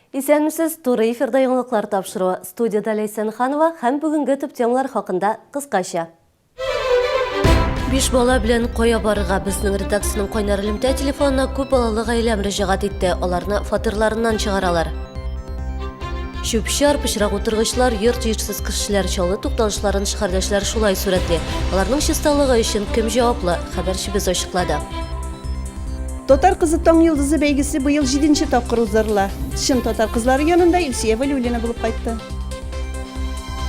Исәнмесез, туры эфирда яңалыклар тапшыруы. Студияда Лейсен Ханова һәм бүгенге төп темалар хакында кыскача. 5 бала белән кая барырга безнең редакциянең кайнар элемтә телефонына күп балалы гаилә мөрәҗәгать итте. Аларны фатирларыннан чыгаралар. Шүпчар, пычрак утыргычлар, йорт-җирсез кешеләр чалы тукталышларын шәһәрдәшләр шулай сурәтли. Аларның чисталыгы өчен кем җаваплы? Хәбәрчебез ачыклады. Татар кызы таң йылдызы бәйгесе быел 7-нче тапкыр уздырыла. Чын татар кызлары янында Илсия Валиуллина булып кайтты.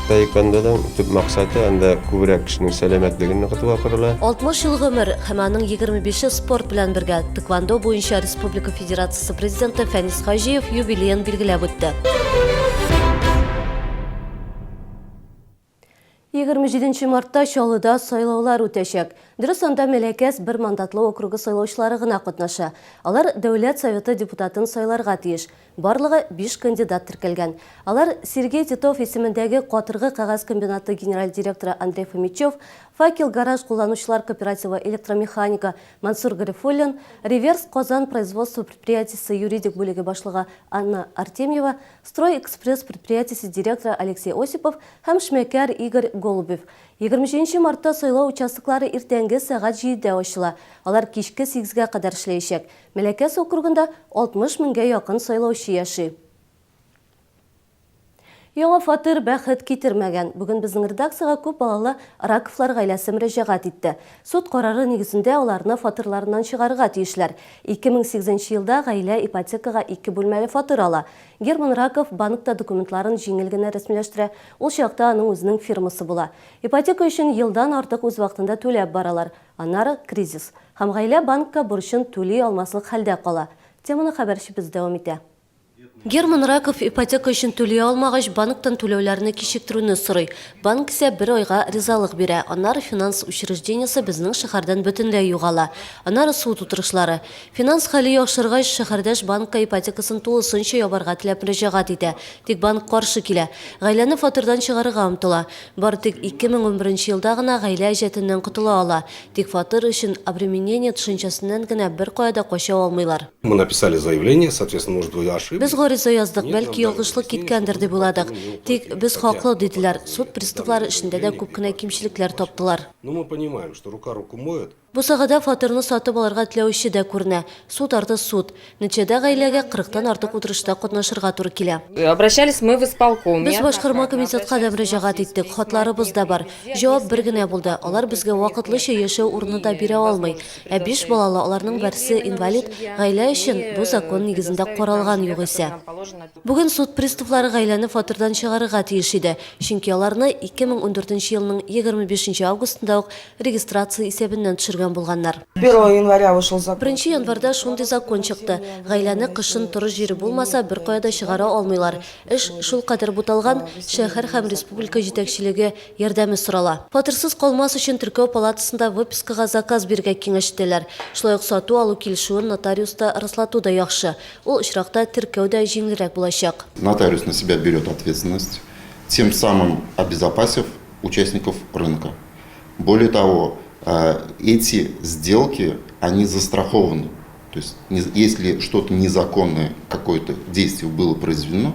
Таеквондоның төп максаты анда күбрәк кешенең сәламәтлеген ныгытуга корыла. 60 ел гомер һәм аның 25-е спорт белән бергә Таеквондо буенча Республика Федерациясе президенты Фәнис Хаҗиев юбилеен билгеләп үтте. 27 мартта Чаллыда сайлаулар үтәчәк. Дөрес анда Мәләкәс бер мандатлы округы сайлаучылары гына катнаша. Алар Дәүләт Советы депутатын сайларга тиеш. Барлыгы 5 кандидат теркәлгән. Алар Сергей Титов исемендәге Катыргы кагаз комбинаты генераль директоры Андрей Фомичев, Факел гараж кулланучылар кооперативы электромеханика Мансур Гарифуллин, Реверс Казан производство предприятиясы юридик бүлеге башлыгы Анна Артемьева, Строй экспресс предприятиясы директоры Алексей Осипов һәм Шмәкәр Игорь Голубев. 27 мартта сайлау участоклары иртәнге сәгать 7-дә ачыла. Алар кичке 8-гә кадәр эшләячәк. Мәләкәс округында 60 меңгә якын сайлаучы яши. Яңа фатир бәхет китермәгән. Бүген безнең редакцияга күп балалы Раковлар гаиләсе мөрәҗәгать итте. Суд карары нигезендә аларны фатирларыннан чыгарырга тиешләр. 2008 елда гаилә ипотекага 2 бүлмәле фатир ала. Герман Раков банкта документларын җиңел генә рәсмиләштерә. Ул чакта аның үзенең фирмасы була. Ипотека өчен елдан артык үз вакытында түләп баралар. Аннары кризис. Һәм гаилә банкка бурычын түли алмаслык хәлдә кала. Теманы хәбәрчебез дәвам итә. Герман Раков ипотека өчен түләй алмагач банктан түләүләрне кичектерүне сорый. Банк исә 1 айга ризалык бирә. Аннары финанс учреждениесе безнең шәһәрдән бөтенләй югала. Аннары суд утырышлары. Финанс хәле яхшыргач шәһәрдәш банкка ипотекасын тулысынча ябарга теләп мөрәҗәгать итә. Тик банк каршы килә. Гаиләне фатирдан чыгарырга омтыла. Бары тик 2011 елда гына гаилә әҗәтеннән котыла ала. Тик фатир өчен обременение төшенчәсеннән генә бер кайда кача алмыйлар. Мы написали заявление, соответственно, может быть, ошибки. Гариза яздык, бәлки ялгышлык киткәндер дип уйладык. Тик без хаклы диделәр. Суд приставлары эшендә дә күп кенә кимчелекләр таптылар. Но мы понимаем, что рука руку моет. Бу сагыда фатирны сатып алырга теләүче дә күренә. Суд арты суд. Нәтиҗәдә гаиләгә 40-тан артык утырышта катнашырга туры килә. Обращались мы в исполком. Без башкарма комитетка да мөрәҗәгать иттек. Хатларыбыз да бар. Җавап бер генә булды. Алар безгә вакытлыча яшәү урыны да бирә алмый. 5 балалы аларның берсе инвалид, гаилә өчен бу закон нигезендә каралган югыйсә. Бүген суд приставлары гаиләне фатирдан чыгарырга тиеш иде. Чөнки аларны 2014 елның 25 августында ук регистрация исәбеннән төшергән булганнар. 1 января вышел закон. 1 январда шундый закон чыкты. Гаиләне кышын туры җире булмаса бер кайда чыгара алмыйлар. Эш шул кадәр буталган, шәһәр һәм республика җитәкчелеге ярдәме сорала. Фатирсыз калмас өчен теркәү палатасында выпискага заказ биргә киңәш итәләр. Шулай ук сату алу килешүен нотариуста раслату да яхшы. Ул очракта теркәү дә җиңелрәк булачак. Нотариус на себя берет ответственность, тем самым обезопасив участников рынка. Более того, эти сделки, они застрахованы. То есть, если что-то незаконное, какое-то действие было произведено,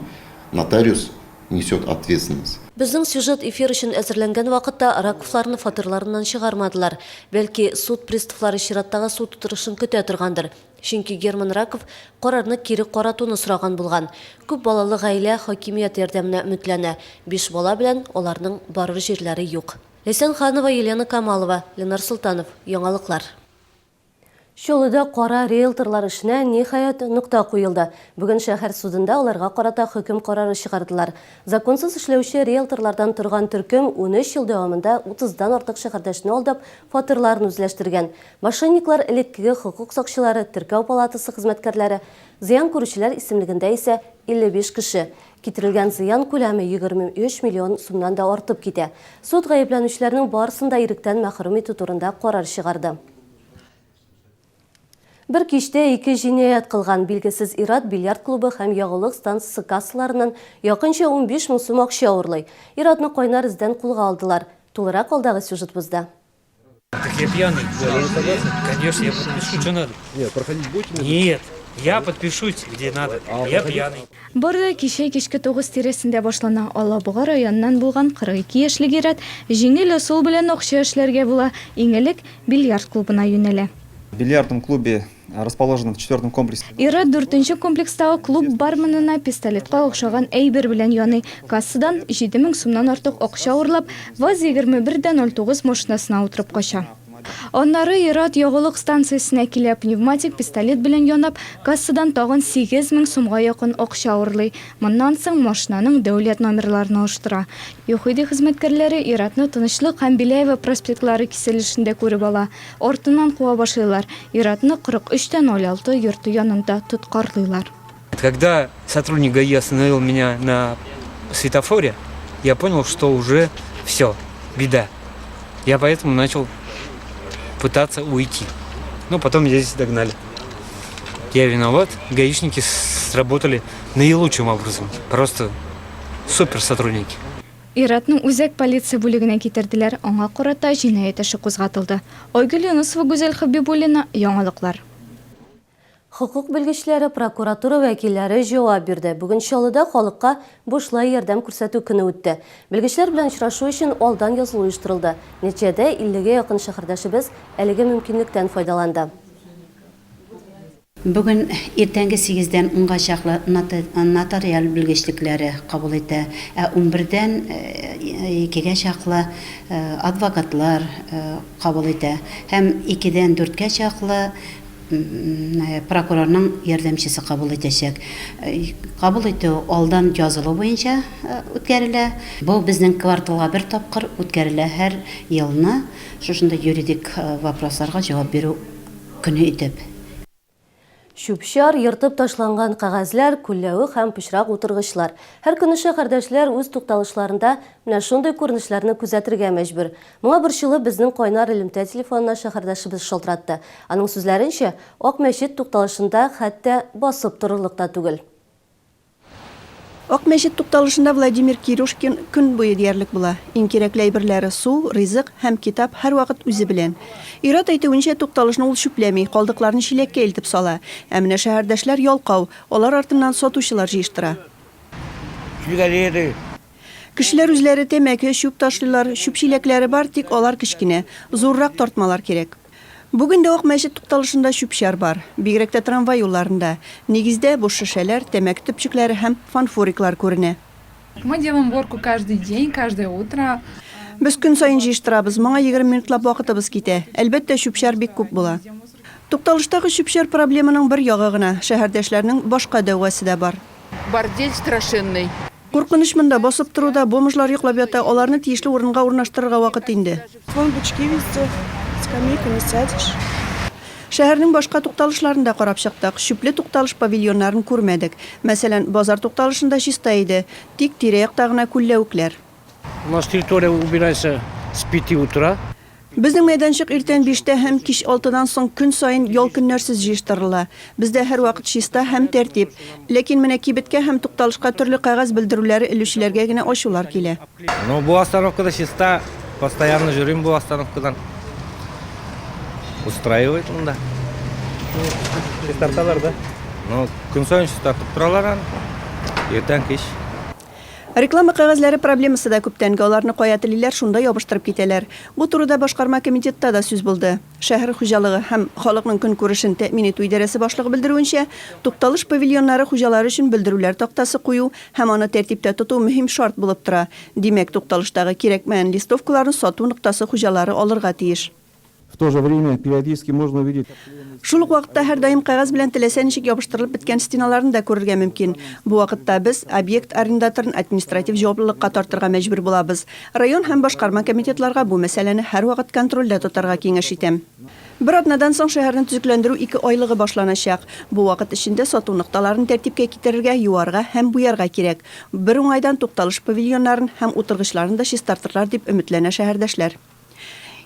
нотариус несет ответственность. Безнең сюжет эфир өчен әзерләнгән вакытта Раковларны фатирларыннан чыгармадылар. Бәлки суд приставлары чираттагы суд утырышын көтә торгандыр. Чөнки Герман Раков карарны кире каратуны сораган булган. Күп балалы гаилә хакимият ярдәменә өметләнә. 5 бала белән аларның барыр җирләре юк. Лейсен Ханова, Елена Камалова, Ленар Султанов, Яңалыклар. Чаллыда кара риэлторлар эшенә ниһаять нукта куелды. Бүген шәһәр судында аларга карата хөкем карары чыгардылар. Законсыз эшләүче риэлторлардан торган төркем 13 ел дәвамында 30-дан артык шәһәрдәшне алдап, фатирларын үзләштергән. Мошенниклар элеккеге хокук сакчылары, теркәү палатасы хезмәткәрләре, зыян күрүчеләр исемлегендә исә 55 кеше. Китерелгән зыян күләме 23 миллион сумнан да артып китә. Суд гаепләнүчеләрнең барысын да иректән мәхрүм итү турында карар чыгарды. Бір кичтә 2 җинаять кылган билгесез Ират бильярд клубы һәм ягулык станциясе кассаларыннан якынча 15 мең сум акча урлый. Иратны кайнар издән кулга алдылар. Тулырак алдагы сюжетыбызда. Так я пьяный. Конечно, я подпишу, что надо. Нет, проходить будете? Нет. Я подпишусь, где надо. Я пьяный. Бары кеше кешке 9 тирәсендә башлана. Алабуга районыннан булган 42 яшьлек ир-ат җиңел ысул белән акча эшләргә була. Иң элек бильярд клубына юнәлә. В бильярдном клубе, расположенном в 4-м комплексе. Ир-ат 4-нче комплекстагы клуб барменына пистолетка охшаган әйбер белән яный. Кассадан 7000 сумнан артык акча урлап, ВАЗ-21-09 машинасына утырып кача. Аннары ир-ат ягулык станциясенә килә, пневматик пистолет белән янап, кассадан тагын 8000 сумга якын акча урлый. Моннан соң машинаның дәүләт номерларын алыштыра. ЮХИДИ хезмәткәрләре ир-атны Тынычлык һәм Биләева проспектлары киселешендә күреп ала. Артыннан куа башлыйлар. Ир-атны 43-06 йорты янында тоткарлыйлар. Когда сотрудник ГАИ остановил меня на светофоре, я понял, что уже все, беда. Я поэтому начал пытаться уйти. Но потом меня здесь догнали. Я виноват. Гаишники сработали наилучшим образом. Просто супер сотрудники. Ир-атның үзәк полиция бүлегенә китерделәр. Аңа карата җинаять эше кузгатылды. Айгөл Юнысова, Гүзәл Хәбибуллина, яңалыклар. Хукук белгечләре прокуратура вәкилләре җавап бирде. Бүген Чаллыда халыкка бушлай ярдәм күрсәтү көне үтте. Белгечләр белән очрашу өчен алдан язылу оештырылды. Нәтиҗәдә 50-гә якын шәһәрдәшебез әлеге мөмкинлектән файдаланды. Бүген иртәнге 8-дән 10-га чаклы нотариаль белгечлекләре кабул итә. 11-дән 2-гә чаклы адвокатлар кабул итә. Һәм 2-дән 4-гә чаклы прокурорның ярдәмчесе кабул итәчәк. Кабул итү алдан язылу буенча үткәрелә. Бу безнең кварталга бер тапкыр үткәрелә һәр елны. Шушында юридик вопросларга җавап бирү көне итеп. Шүпшар, йыртып ташланган кагазлар, күлләве һәм пычрак утыргычлар. Һәр көне шәһәрдәшләр үз тукталышларында менә шундый күренешләрне күзәтергә мәҗбүр. Моңа борчылып безнең кайнар элемтә телефонына шәһәрдәшебез шалтыратты. Аның сүзләренчә, Ак мәчет тукталышында хәтта басып торырлык та түгел. Ак мәчет тукталышында Владимир Кирюшкин көн буе диярлек була. Иң кирәкле әйберләре су, ризык һәм китап һәр вакыт үзе белән. Ир-ат әйтүенчә, тукталышны ул шүпләми, калдыкларны чиләккә илтеп сала. Ә менә шәһәрдәшләр ялкау, алар артыннан сатучылар җыештыра. Кешеләр үзләре тәмәке, шүп ташлыйлар, шүп чиләкләре бар, тик алар кечкенә, зуррак тартмалар кирәк. Бүген дә Ак мәчет тукталышында шүпшар бар, бигрәк тә трамвай юлларында. Нигездә буш шешәләр, тәмәке төпчекләре һәм фанфориклар күренә. Мы делаем уборку каждый день, каждое утро. Без көн сайын җыештырабыз, моңа 20 минутлап вакытыбыз китә. Әлбәттә шүпшар бик күп була. Тукталыштагы шүпшар проблеманың бер ягы гына, шәһәрдәшләрнең башка дәвасы да бар. Бордель страшенный. Куркыныч монда басып торуда, бомжлар йоклап ята, аларны тиешле урынга урнаштырырга вакыт инде. Скамейка не сядешь. Шәһәрнең башка тукталышларында карап чыктык. Шүпле тукталыш павильоннарын күрмәдек. Мәсәлән, базар тукталышында чиста иде, тик тирә-якта гына күлләвекләр. У нас территория убирается с 5 утра. Безнең мәйданчык иртән 5-тә һәм кич 6-дан соң көн сайын ял көннәрсез җыештырыла. Бездә һәр вакыт чиста һәм тәртип. Ләкин менә кибеткә һәм тукталышка төрле кагаз белдерүләре элүчеләргә генә ачулар килә. Но бу остановкада чиста, постоянно жүрим бу остановкадан. Устраивает мында. Чистарталар, да? Ну, күн сайын чистартып торалар аны. Иртән кич. Реклама кагазлары проблемасы да күптәнге, аларны кая телиләр, шунда ябыштырып китәләр. Бу турыда башкарма комитетта да сүз булды. Шәһәр хуҗалыгы һәм халыкның көн күрешен тәэмин итү идарәсе башлыгы белдерүенчә, тукталыш павильоннары хуҗалары өчен белдерүләр тактасы кую һәм аны тәртиптә тоту мөһим шарт булып тора. Димәк, тукталыштагы кирәкмәгән листовкаларны сату ноктасы хуҗалары алырга тиеш. В то же время периодически можно увидеть. Шул ук вакытта һәр даим кагаз белән теләсә ничек ябыштырылып беткән стеналарны да күрергә мөмкин. Бу вакытта без объект арендаторын административ җаваплылыкка тартырга мәҗбүр булабыз. Район һәм башкарма комитетларга бу мәсьәләне һәр вакыт контрольдә тотарга киңәш итәм. Бер атнадан соң шәһәрне төзекләндерү 2 айлыгы башланачак. Бу вакыт эчендә сату нокталарын тәртипкә китерергә, юарга һәм буярга кирәк. Бер уңайдан тукталыш павильоннарын һәм утыргычларын да чистартырлар дип өметләнә шәһәрдәшләр.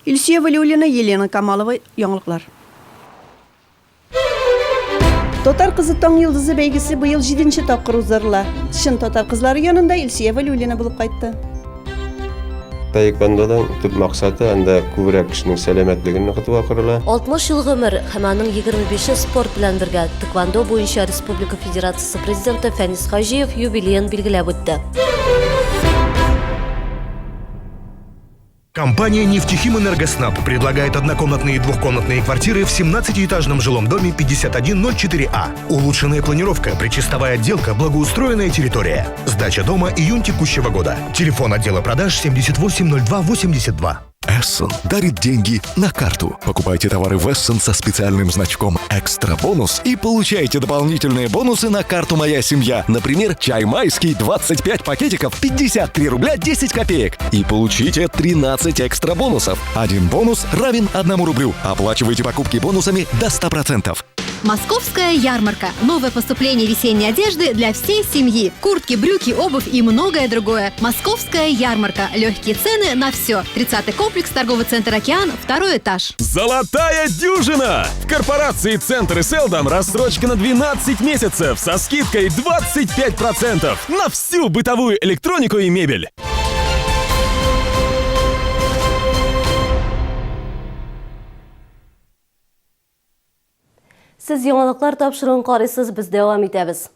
Илсия Валиуллина, Елена Камалова, яңалыклар. Татар кызы таң йылдызы бәйгесе быел 7-нче тапкыр уздырыла. Чын татар кызлары янында Илсия Валиуллина булып кайтты. Таеквондоның төп максаты анда күбрәк кешенең сәламәтлеген ныгытуга корыла. 60 ел гомер һәм аның 25 спорт белән бергә Тэквондо буенча Республика Федерациясе президенты Фәнис Хаҗиев юбилеен билгеләп үтте. Компания «Нефтехимэнергоснаб» предлагает однокомнатные и двухкомнатные квартиры в 17-этажном жилом доме 5104А. Улучшенная планировка, причистовая отделка, благоустроенная территория. Сдача дома июнь текущего года. Телефон отдела продаж 780282. Эссон дарит деньги на карту. Покупайте товары в Эссон со специальным значком «Экстра бонус» и получайте дополнительные бонусы на карту «Моя семья». Например, чай майский 25 пакетиков 53 рубля 10 копеек. И получите 13 экстра бонусов. Один бонус равен 1 рублю. Оплачивайте покупки бонусами до 100%. Московская ярмарка. Новое поступление весенней одежды для всей семьи. Куртки, брюки, обувь и многое другое. Московская ярмарка. Легкие цены на все. 30-й комплекс, торговый центр «Океан», 2-й этаж. Золотая дюжина! В корпорации «Центр» и «Селдом» рассрочка на 12 месяцев со скидкой 25% на всю бытовую электронику и мебель. Siz яңалыклар тапшыруын карыйсыз, biz devam итәбез.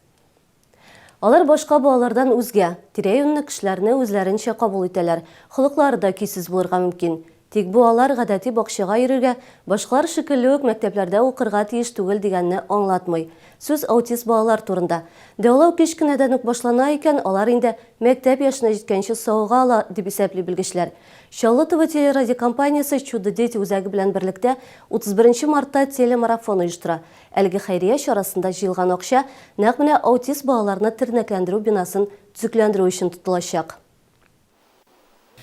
Алар башка балалардан үзгә, тирә-юньне кешеләрне үзләренчә кабул итәләр. Холыклары да көйсез булырга мөмкин. Тик бу алар гадәти бакчага йөрергә, башкалар шикелле үк мәктәпләрдә укырга тиеш түгел дигәнне аңлатмый. Сүз аутист балалар турында. Дәвалау кичкенәдән үк башлана икән, алар инде мәктәп яшенә җиткәнче сауга ала дип исәпли белгечләр. Чаллы ТВ телерадиокомпаниясе «Чудо дети» үзәге белән берлектә 31 мартта телемарафон оештыра. Әлеге хәйрия чарасында җыелган акча нәкъ менә аутист балаларны тернәкләндерү бинасын төзекләндерү өчен тотылачак.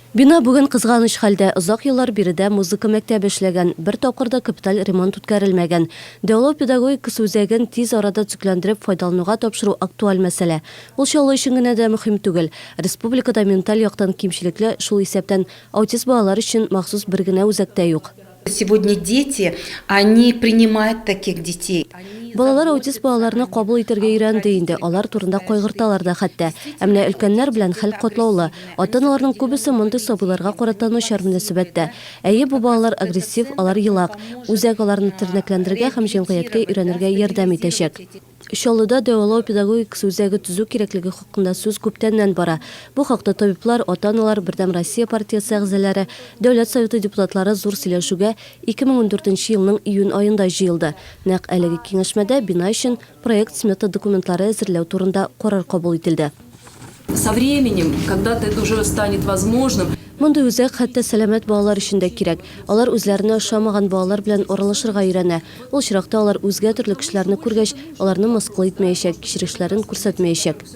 Бина бүген кызганыч хәлдә, озак еллар биредә музыка мәктәбе эшләгән, бер тапкырда капиталь ремонт үткәрелмәгән. Дәвалау педагогикасы үзәген тиз арада төзекләндереп файдалануга тапшыру актуаль мәсьәлә. Ул Чаллы өчен генә дә мөһим түгел. Республикада менталь яктан кимчелекле, шул исәптән аутист балалар өчен махсус бер генә үзәктә юк. Сегодня дети, они принимают таких детей. Балалар аутист балаларны кабул итәргә өйрәнде инде. Алар турында кайгырталар да хәтта. Әмма өлкәннәр белән хәл катлаулы. Ата-аналарның күбесе мондый сабыйларга карата начар мөнәсәбәттә. Әйе, бу балалар агрессив, алар елак. Үзәк аларны тернәкләндерергә һәм җәмгыятькә өйрәнергә ярдәм итәчәк. Чаллыда дәвалау педагогикасы үзәге төзү кирәклеге хакында сүз күптәннән бара. Бу хакта табиблар, ата-аналар, Бердәм Россия партиясе әгъзалары, Дәүләт Советы депутатлары зур сөйләшүгә 2014 елның июнь аенда җыелды. Нәкъ әлеге киңәшмәдә бина өчен проект смета документлары әзерләү турында карар кабул ителде. Со временем, когда это уже станет возможным, Монда үзәк хәтта сәламәт балалар өчен дә кирәк. Алар үзләренә ошамаган балалар белән аралашырга өйрәнә. Ул чиракта алар үзгә төрле кешеләрне күргәч, аларны мыскыл итмәячәк, кичерешләрен күрсәтмәячәк.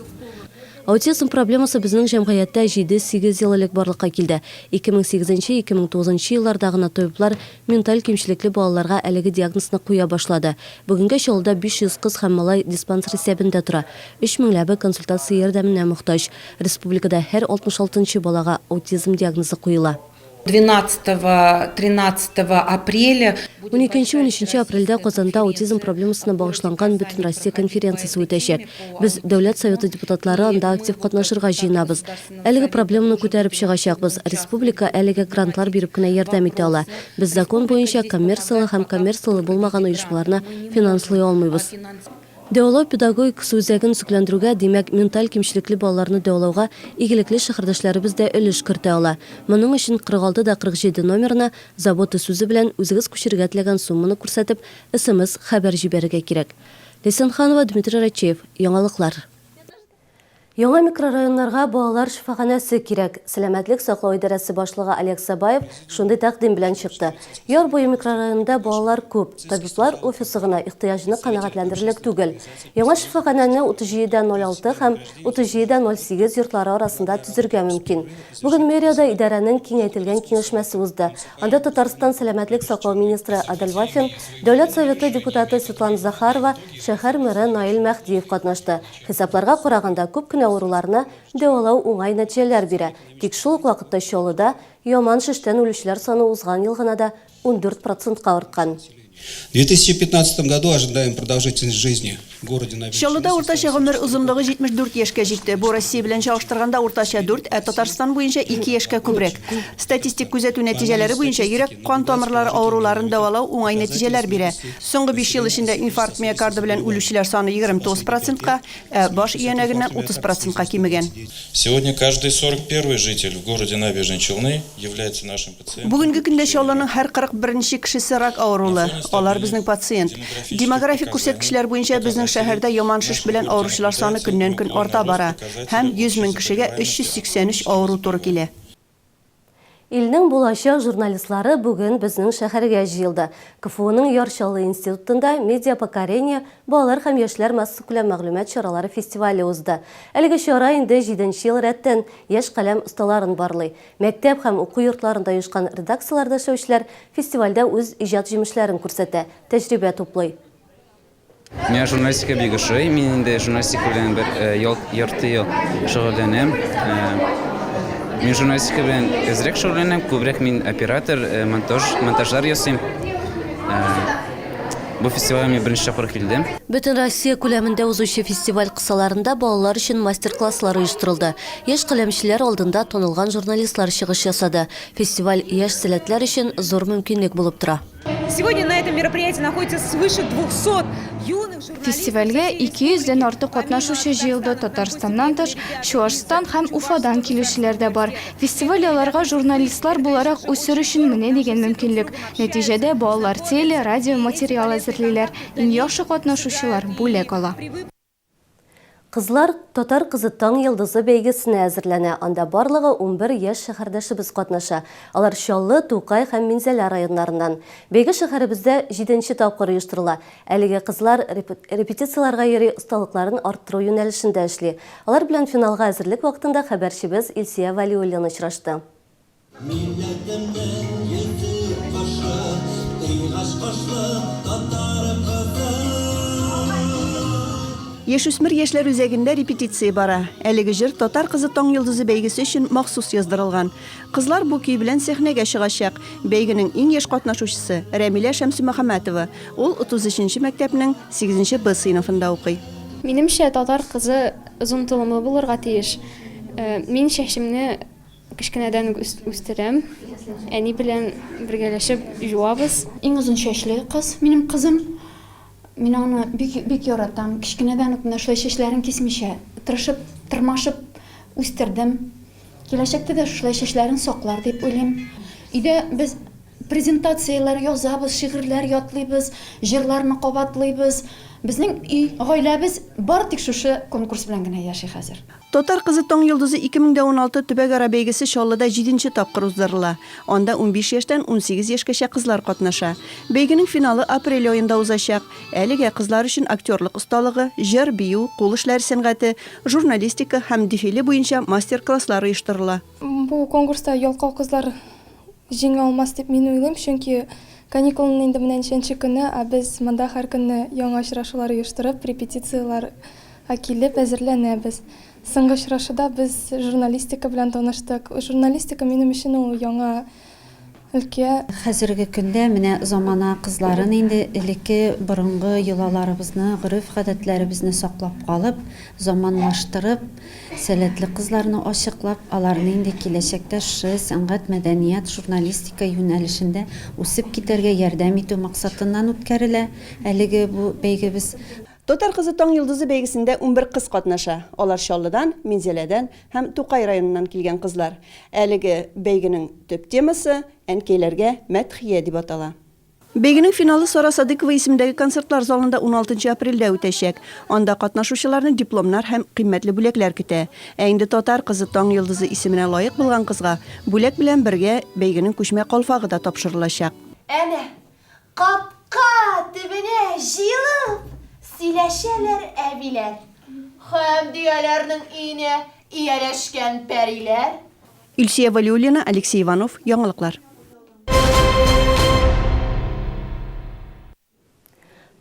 Аутизм проблемасы безнең җәмгыятьтә 7-8 ел элек барлыкка килде. 2008-2009 елларда гына табиблар менталь кимчелекле балаларга әлеге диагнозны куя башлады. Бүгенгә Чаллыда 500 кыз һәм малай диспансер исәбендә тора. 3000 консультация ярдәменә мохтаҗ. Республикада һәр 66 балага аутизм диагнозы куела. 12-13 апреля 12-13 апрельдә Казанда аутизм проблемасына багышланган Бөтен Россия конференциясе үтәчәк. Без Дәүләт Советы депутатлары анда актив катнашырга җыенабыз. Әлеге проблеманы күтәреп чыгачакбыз. Республика әлеге грантлар биреп кенә ярдәм итә ала. Без закон буенча коммерциялы һәм коммерциялы булмаган оешмаларны финанслый алмыйбыз. Дәвалау педагогикасы үзәген төзекләндерүгә, димәк, менталь кимчелекле балаларны дәвалауга игелекле шәһәрдәшләребез дә өлеш кертә ала. Моның өчен 46-47 номерына заботы сүзе белән үзегез күчерергә теләгән сумманы күрсәтеп, СМС хәбәр җибәрергә кирәк. Лесенханова, Дмитрий Рачев, яңалыклар. Яңа микрорайоннарга балалар шифаханәсе кирәк. Сәламәтлек саклау идарәсе башлыгы Олег Сабаев шундый тәкъдим белән чыкты. Яр буе микрорайонда балалар күп. Табиблар офисы гына ихтыяҗны канәгатьләндерерлек түгел. Яңа шифаханәне 37-06 һәм 37-08 йортлары арасында төзергә мөмкин. Бүген мэриядә идарәнең киңәйтелгән киңәшмәсе узды. Анда Татарстан сәламәтлек саклау министры Адель Вафин, Дәүләт Советы депутаты Светлана Захарова, шәһәр мэры Наил Мәхдиев катнашты. Хисапларга караганда күп авыруларны дәвалау уңай нәтиҗәләр бирә. Тик шул ук вакытта Чаллыда яман шештән үлүчеләр саны узган ел гына да 14%-ка арткан. В 2015 году ожидаем продолжительность жизни в городе Набережные. Шаллыда уртача гомер узунлыгы 74 яшькә җитте. Бу Россия белән чагыштырганда уртача 4, Татарстан буенча 2 яшькә күбрәк. Статистик күзәтү нәтиҗәләре буенча йөрәк кан тамырлары авыруларын дәвалау уңай нәтиҗәләр бирә. Соңгы 5 ел эчендә инфаркт миокарды белән үлүчеләр саны 29%-ка, баш иянәгеннән 30%-ка кимегән. Сегодня каждый 41-й житель в городе Набережные Челны является нашим пациентом. Бүгенге көндә Шаллының һәр 41-нче кешесе рак авырулы. Алар безнең пациент. Демографик күрсәткечләр буенча безнең шәһәрдә яман шиш белән авыручылар саны көннән-көн арта бара. Һәм 100 мең кешегә 383 авыру туры килә. Илнең булачак журналистлары бүген безнең шәһәргә җыелды. КФУның Ярчалы институтында медиа поколение балалар һәм яшьләр массалы күләм мәгълүмат чаралары фестивале узды. Әлеге чара инде 7нче ел рәттән яшь каләм осталарын барлый. Мәктәп һәм уку йортларында оешкан редакцияларда эшләүчеләр фестивальдә үз иҗат җимешләрен күрсәтә, тәҗрибә туплый. Мен журналистика бик ошый. Мин инде журналистика белән бер ярты ел шөгыльләнәм. Мин журналистика белән әзрәк шөгыльләнәм, күбрәк мин оператор, монтажлар ясыйм. Бу фестивальгә мин беренче тапкыр килдем. Бөтен Россия күләмендә узучы фестиваль кысаларында балалар өчен мастер-класслар оештырылды. Яшь каләмчеләр алдында танылган журналистлар чыгыш ясады. Фестиваль яшь сәләтләр өчен зур мөмкинлек булып тора. Сегодня на этом мероприятии находится свыше 200 юных журналистов. Фестивальгә 200-дән артык катнашучы җыелды. Татарстаннан тыш, Чуашстан һәм Уфадан килүчеләр дә бар. Фестиваль аларга журналистлар буларак үсер өчен менә дигән мөмкинлек. Нәтиҗәдә балалар теле, радио материал әзерлиләр. Иң яхшы катнашучылар бүләк ала. Кызлар Татар кызы таң йылдызы бәйгесенә әзерләнә. Анда барлыгы 11 яшь шәһәрдәшебез катнаша. Алар Чаллы, Тукай һәм Минзәлә районнарыннан. Бәйге шәһәребездә 7нче тапкыр оештырыла. Әлеге кызлар репетицияларга йөри, осталыкларын арттыру юнәлешендә эшли. Алар белән финалга әзерлек вакытында хәбәрчебез Илсия Вәлиуллина очрашты. Яшүсмер яшьләр үзәгендә репетиция бара. Әлеге җыр Татар кызы таң йылдызы бәйгесе өчен махсус яздырылган. Кызлар бу көй белән сәхнәгә чыгачак. Бәйгенең иң яшь катнашучысы Рәмилә Шәмсүмөхәмәтова. Ул 33нче мәктәпнең 8нче Б сыйныфында укый. Минемчә, татар кызы озын тылымлы булырга тиеш. Мин чәчемне кечкенәдән үстерәм. Әни белән бергәләшеп юабыз. Иң озын чәчле кыз минем кызым. Мин аны бик яратам. Кичкенәдән үк менә шулай чәчләрен кисмичә, тырмашып үстердем. Киләчәктә дә шулай чәчләрен саклар дип уйлыйм. Өйдә без презентацияләр язабыз, шигырьләр ятлыйбыз, җырларны кабатлыйбыз. Безнең гаиләбез бар тик шушы конкурс белән генә яши хәзер. Татар кызы таң йылдызы 2016 төбәк-ара бәйгесе Чаллыда 7нче тапкыр уздырыла. Анда 15 яшьтән 18 яшькәчә кызлар катнаша. Бәйгенең финалы апрель аенда узачак. Әлегә кызлар өчен актерлык осталыгы, җыр, бию, кул эшләре сәнгате, журналистика һәм дефиле буенча мастер-класслар оештырыла. Бу конкурста ялкау кызлар җиңә алмас дип мин уйлыйм, чөнки каникулның инде менә ничәнче көне, біз монда һәр көнне яңа очрашулар оештырып, репетициялар килеп әзерләнәбез. Соңгы очрашуда без журналистика белән таныштык. Журналистика минем өчен ул яңа өлкә. Хәзерге көндә менә замана кызларын инде элекке борынгы йолаларыбызны, гореф-гадәтләребезне саклап калып, заманлаштырып, сәләтле кызларны ачыклап, аларны инде киләчәктә шушы сәнгать, мәдәният, журналистика юнәлешендә үсеп китәргә ярдәм итү максатыннан үткәрелә. Әлеге бу бәйгебез Татар кызы таң йылдызы бәйгесендә 11 кыз катнаша. Алар Чаллыдан, Минзәләдән һәм Тукай районыннан килгән кызлар. Әлеге бәйгенең төп темасы әнкәйләргә мәдхия дип атала. Бәйгенең финалы Сара Садыкова исемендәге концертлар залында 16 апрельдә үтәчәк. Анда катнашучыларны дипломнар һәм кыйммәтле бүләкләр көтә. Ә инде Татар кызы таң йылдызы исеменә лаек булган кызга бүләк белән бергә бәйгенең күчмә калфагы да тапшырылачак. Әнә, капка төбенә җыелып сөйләшәләр әбиләр. Һәм дияләрнең өенә ияләшкән пәриләр. Илсия Вәлиуллина, Алексей Иванов, яңалыклар.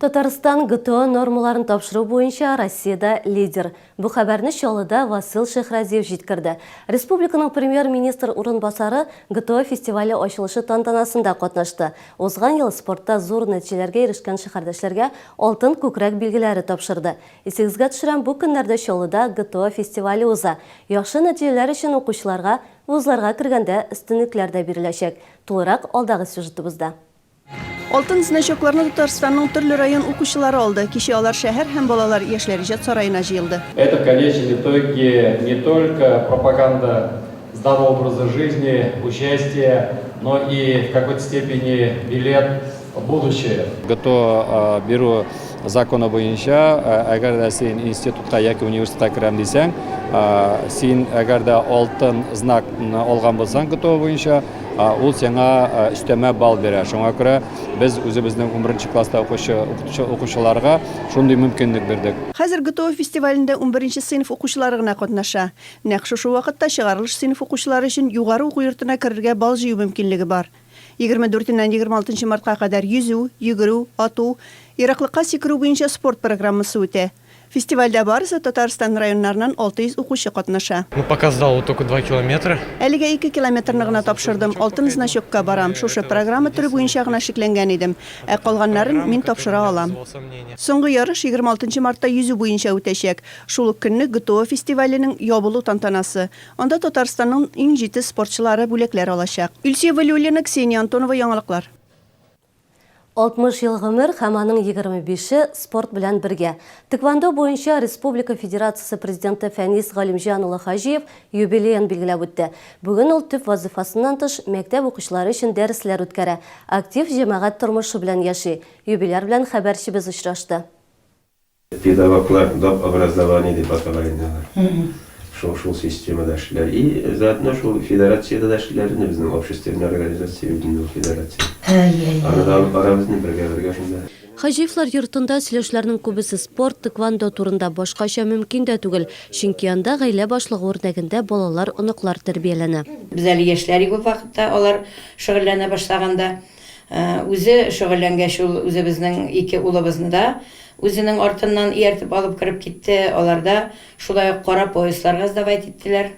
Татарстан ГТО нормаларын тапшыру бойынша Россияда лидер. Бу хәбәрне Чаллыда Васил Шехразиев җиткерде. Республиканың премьер-министр урынбасары ГТО фестивале ачылышы тантанасында катнашты. Узган ел спортта зур нәтиҗәләргә ирешкән шәһәрдәшләргә алтын күкрәк билгеләре тапшырды. Исегезгә төшерәм, бу көннәрдә Чаллыда ГТО фестивале уза. Яхшы нәтиҗәләр өчен укучыларга вузларга кергәндә өстенлекләр дә биреләчәк. Тулырак алдагы сюжетыбызда. Алтын значокларны Татарстанның төрле район укучылары алды. Кичә алар шәһәр һәм балалар яшьләр иҗат сараена җыелды. Это в конечном итоге не только пропаганда здорового образа жизни, участие, но и в какой-то степени билет в будущее. ГТО биру законы буенча, әгәр дә син институтка яки университетка керәм дисәң, син әгәр дә алтын знак алган булсаң ГТО буенча, ул сиңа өстәмә балл бирә. Шуңа күрә без үзебезнең 11нче класста укучыларга шундый мөмкинлек бирдек. Хәзер ГТО фестивалендә 11нче сыйныф укучылары гына катнаша. Нәкъ шушы вакытта чыгарылыш сыйныф укучылары өчен югары уку йортына керергә балл җыю мөмкинлеге бар. 24-ннән 26 мартка кадәр йөзү, йөгерү, ату, ераклыкка сикерү буенча спорт программасы үтә. Фестивальдә барысы Татарстан районнарынан 600 укучы катнаша. Пока сдал только 2 километра. Әлегә 2 километрны гына тапшырдым. Алтын значокка барам. Шушы программа түрі буенча гына шикләнгән идем. Калганнарын мин тапшыра алам. Соңгы ярыш 26 мартта йөзү буенча үтәчәк. Шул ук көнне ГТО фестиваленең ябылу тантанасы. Анда Татарстанның иң җитез спортчылары бүләкләр алачак. Илсия Валиуллина, Ксения Антонова, яңалыклар. 60 ел гомер һәм аның 25-е спорт белән бергә. Тэквондо буенча Республика Федерациясе президенты Фәнис Галимҗан улы Хаҗиев юбилеен билгеләп үтте. Бүген ул төп вазифасыннан тыш мәктәп укучылары өчен дәресләр үткәрә. Актив җәмәгать тормышы белән яши. Юбилер белән хәбәрчебез очрашты. Педагоглар доп образование дип аталган. Шул системада эшләр. И заодно шул федерациядә дә эшләрне безнең общественная организация Юбилей федерация. Арада барабызны бергә шунда. Хаҗиевлар йортында сөйләшләрнең күбесе спорт, тэквондо турында башкача мөмкин дә түгел. Чөнки анда гаилә башлыгы үрнәгендә балалар, оныклар тәрбияләнә. Без әле яшьләр ике вакытта алар шөгыльләнә башлаганда, үзе шөгыльләнгән шул үзебезнең ике улыбызны да үзенең артыннан ияртеп алып киреп китте. Аларда шулай кара поясларга сдавать иттеләр.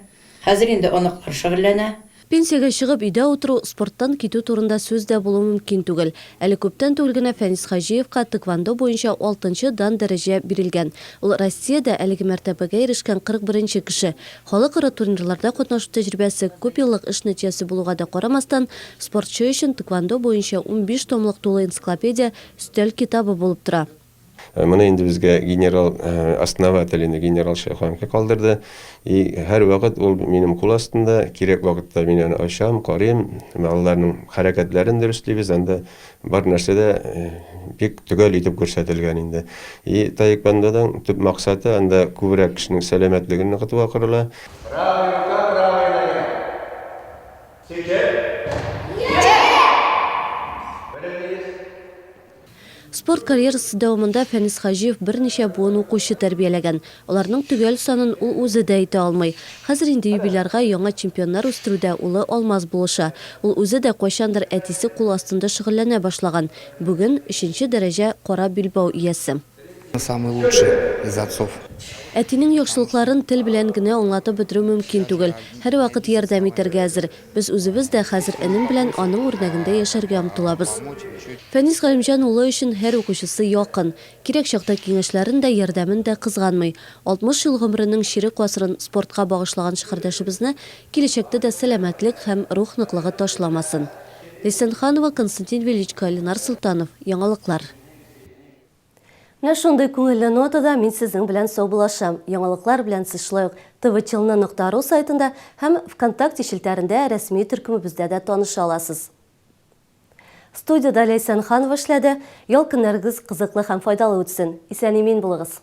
Хәзер инде оныклар шөгыльләнә. Пенсиягә чыгып өйдә утыру, спорттан китү турында сүз дә булу мөмкин түгел. Әле күптән түгел генә Фәнис Хаҗиевка тэквондо буенча 6-нчы дан дәрәҗә бирелгән. Ул Россиядә әлеге мәртәбәгә ирешкән 41-нче кеше. Халыкара турнирларда катнашу тәҗрибәсе, күп еллык эш нәтиҗәсе булуга да карамастан, спортчы өчен тэквондо буенча 15 томлык тулы энциклопедия өстәл китабы булып тора. Моны инде безгә генерал основатель генерал Шәйханка калдырды. И һәр вакыт ул минем кул астында, кирәк вакытта мин аны ачам, карыйм, аларның хәрәкәтләрен дөрестлибез, анда бар нәрсәдә бик төгәл итеп күрсәтелгән инде. И таеквондоның төп максаты анда күбрәк кешенең сәламәтлеген ныгытуга корыла. Спорт карьерасы дәвамында Фәнис Хаҗиев берничә буын укучы тәрбияләгән. Аларның төгәл санын ул үзе дә әйтә алмый. Хәзер инде юбилярга яңа чемпионнар үстерүдә улы Алмаз булыша. Ул үзе дә кайчандыр әтисе кул астында шөгыльләнә башлаган. Бүген 3нче дәрәҗә кара билбау иясе. Самый лучший из отцов. Әтинең яхшылыкларын тел белән генә аңлатып бетерү мөмкин түгел. Һәр вакыт ярдәм итәргә әзер. Без үзебез дә хәзер энем белән аның үрнәгендә яшәргә омтылабыз. Фәнис Галимҗан улы өчен һәр укучысы якын. Кирәк чакта киңәшләрен дә, ярдәмен дә кызганмый. 60 ел гомеренең чирек гасырын спортка багышлаган шәһәрдәшебезне киләчәктә дә сәламәтлек һәм рух ныклыгы ташламасын. Лесенханова, Константин Величко, Ленар Султанов, яңалыклар. Шундый күңелле нотада мин сезнең белән саубулашам. Яңалыклар белән сез шулай ук tvchilna.ru сайтында һәм ВКонтакте шелтәрендә рәсми төркемебездә дә таныша аласыз. Студияда Лесенханова эшләде. Ял көннәрегез кызыклы һәм файдалы үтсен. Исән-имин булыгыз.